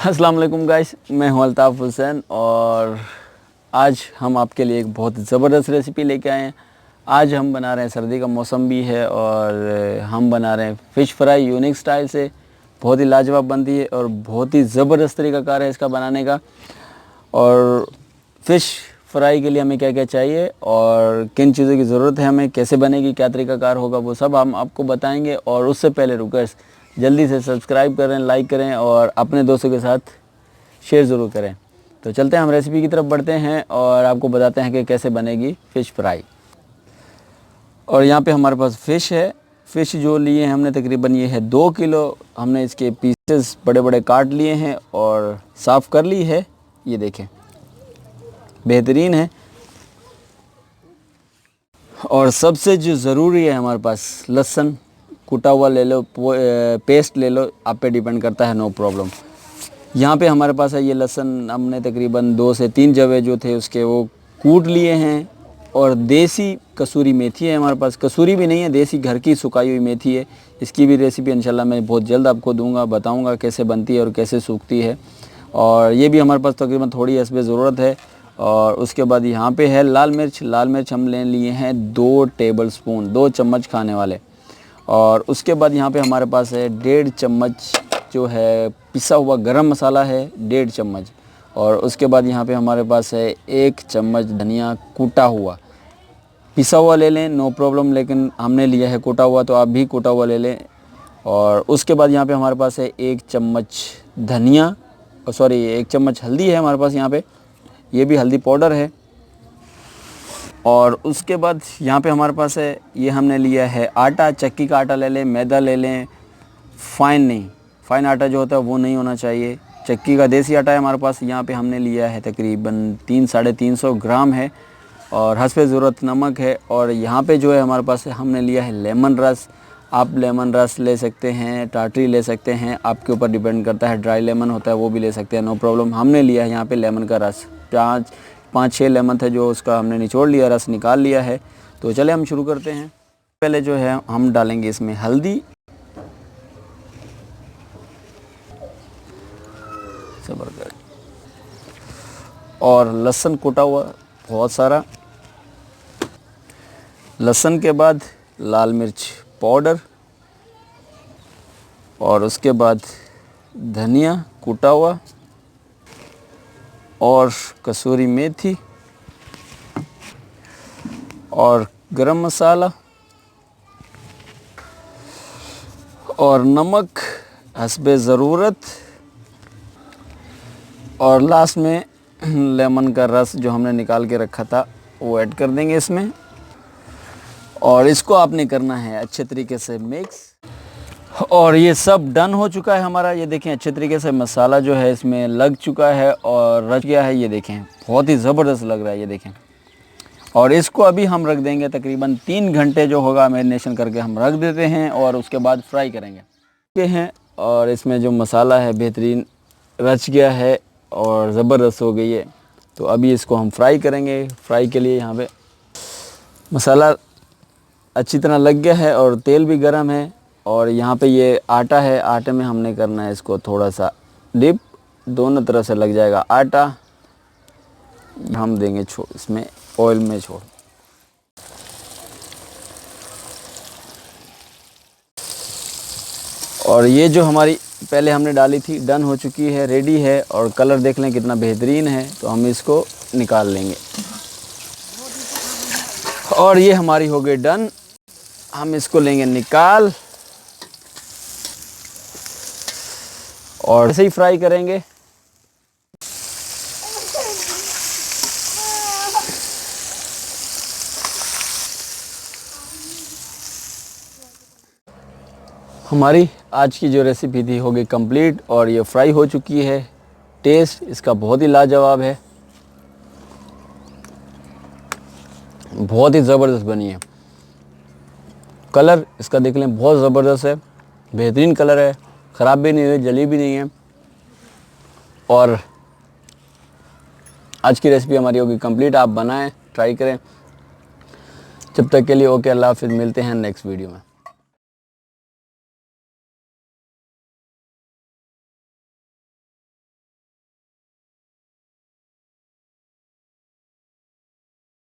अस्सलाम वालेकुम गाइस, मैं हूं अल्ताफ़ हुसैन और आज हम आपके लिए एक बहुत ज़बरदस्त रेसिपी लेके आए हैं। आज हम बना रहे हैं, सर्दी का मौसम भी है और हम बना रहे हैं फ़िश फ्राई यूनिक स्टाइल से। बहुत ही लाजवाब बनती है और बहुत ही ज़बरदस्त तरीक़ाकार है इसका बनाने का। और फ़िश फ्राई के लिए हमें क्या क्या चाहिए और किन चीज़ों की ज़रूरत है, हमें कैसे बनेगी, क्या तरीक़ाकार होगा, वो सब हम आपको बताएंगे। और उससे पहले रिक्वेस्ट, जल्दी से सब्सक्राइब करें, लाइक करें और अपने दोस्तों के साथ शेयर ज़रूर करें। तो चलते हैं, हम रेसिपी की तरफ बढ़ते हैं और आपको बताते हैं कि कैसे बनेगी फ़िश फ्राई। और यहाँ पे हमारे पास फ़िश है। फ़िश जो लिए हैं हमने, तकरीबन ये है 2 किलो। हमने इसके पीसेस बड़े बड़े काट लिए हैं और साफ़ कर ली है। ये देखें, बेहतरीन है। और सबसे जो ज़रूरी है हमारे पास, लहसुन कुटा हुआ ले लो, पेस्ट ले लो, आप पे डिपेंड करता है, नो प्रॉब्लम। यहाँ पे हमारे पास है ये लहसुन, हमने तकरीबन 2 से 3 जवे जो थे उसके वो कूट लिए हैं। और देसी कसूरी मेथी है हमारे पास, कसूरी भी नहीं है, देसी घर की सुखाई हुई मेथी है। इसकी भी रेसिपी इंशाल्लाह मैं बहुत जल्द आपको दूंगा, बताऊंगा कैसे बनती है और कैसे सूखती है। और ये भी हमारे पास तकरीबन थोड़ी इसमें ज़रूरत है। और उसके बाद यहाँ पे है लाल मिर्च। लाल मिर्च हम ले लिए हैं 2 टेबल स्पून, 2 चम्मच खाने वाले। और उसके बाद यहाँ पे हमारे पास है 1.5 चम्मच जो है पिसा हुआ गरम मसाला है, 1.5 चम्मच। और उसके बाद यहाँ पे हमारे पास है 1 चम्मच धनिया कूटा हुआ। पिसा हुआ ले लें, नो प्रॉब्लम, लेकिन हमने लिया है कूटा हुआ, तो आप भी कूटा हुआ ले लें। और उसके बाद यहाँ पे हमारे पास है 1 चम्मच धनिया, सॉरी 1 चम्मच हल्दी है हमारे पास यहाँ पे, ये भी हल्दी पाउडर है। और उसके बाद यहाँ पे हमारे पास है, ये हमने लिया है आटा, चक्की का आटा ले लें, मैदा ले लें, फ़ाइन नहीं, फ़ाइन आटा जो होता है वो नहीं होना चाहिए। चक्की का देसी आटा है हमारे पास। यहाँ पे हमने लिया है तकरीबन 300-350 ग्राम है। और हस्बे ज़रूरत नमक है। और यहाँ पे जो है हमारे पास है, हमने लिया है लेमन रस। आप लेमन रस ले सकते हैं, टाटरी ले सकते हैं, आपके ऊपर डिपेंड करता है। ड्राई लेमन होता है वो भी ले सकते हैं, नो प्रॉब्लम। हमने लिया है यहाँ पे लेमन का रस, 5-6 लेमन थे जो उसका हमने निचोड़ लिया, रस निकाल लिया है। तो चले हम शुरू करते हैं। पहले जो है हम डालेंगे इसमें हल्दी, और लहसुन कुटा हुआ बहुत सारा। लहसुन के बाद लाल मिर्च पाउडर, और उसके बाद धनिया कुटा हुआ, और कसूरी मेथी, और गरम मसाला, और नमक हस्बे ज़रूरत। और लास्ट में लेमन का रस जो हमने निकाल के रखा था वो ऐड कर देंगे इसमें। और इसको आपने करना है अच्छे तरीके से मिक्स। और ये सब डन हो चुका है हमारा। ये देखें, अच्छे तरीके से मसाला जो है इसमें लग चुका है और रच गया है। ये देखें, बहुत ही ज़बरदस्त लग रहा है, ये देखें। और इसको अभी हम रख देंगे तकरीबन 3 घंटे जो होगा मैरिनेशन करके हम रख देते हैं, और उसके बाद फ्राई करेंगे के हैं। और इसमें जो मसाला है बेहतरीन रच गया है और ज़बरदस्त हो गई है। तो अभी इसको हम फ्राई करेंगे। फ्राई के लिए यहाँ पे मसाला अच्छी तरह लग गया है और तेल भी गर्म है। और यहाँ पे ये आटा है, आटे में हमने करना है इसको थोड़ा सा डिप, दोनों तरफ से लग जाएगा आटा। हम देंगे इसमें ऑयल में छोड़। और ये जो हमारी पहले हमने डाली थी डन हो चुकी है, रेडी है। और कलर देख लें कितना बेहतरीन है। तो हम इसको निकाल लेंगे। और ये हमारी हो गई डन। हम इसको लेंगे निकाल और ऐसे ही फ्राई करेंगे। हमारी आज की जो रेसिपी थी हो गई कंप्लीट और ये फ्राई हो चुकी है। टेस्ट इसका बहुत ही लाजवाब है, बहुत ही ज़बरदस्त बनी है। कलर इसका देख लें, बहुत ज़बरदस्त है, बेहतरीन कलर है, ख़राब भी नहीं हुई, जली भी नहीं है। और आज की रेसिपी हमारी होगी कंप्लीट। आप बनाएं, ट्राई करें। जब तक के लिए ओके, अल्लाह हाफ़िज़। मिलते हैं नेक्स्ट वीडियो में।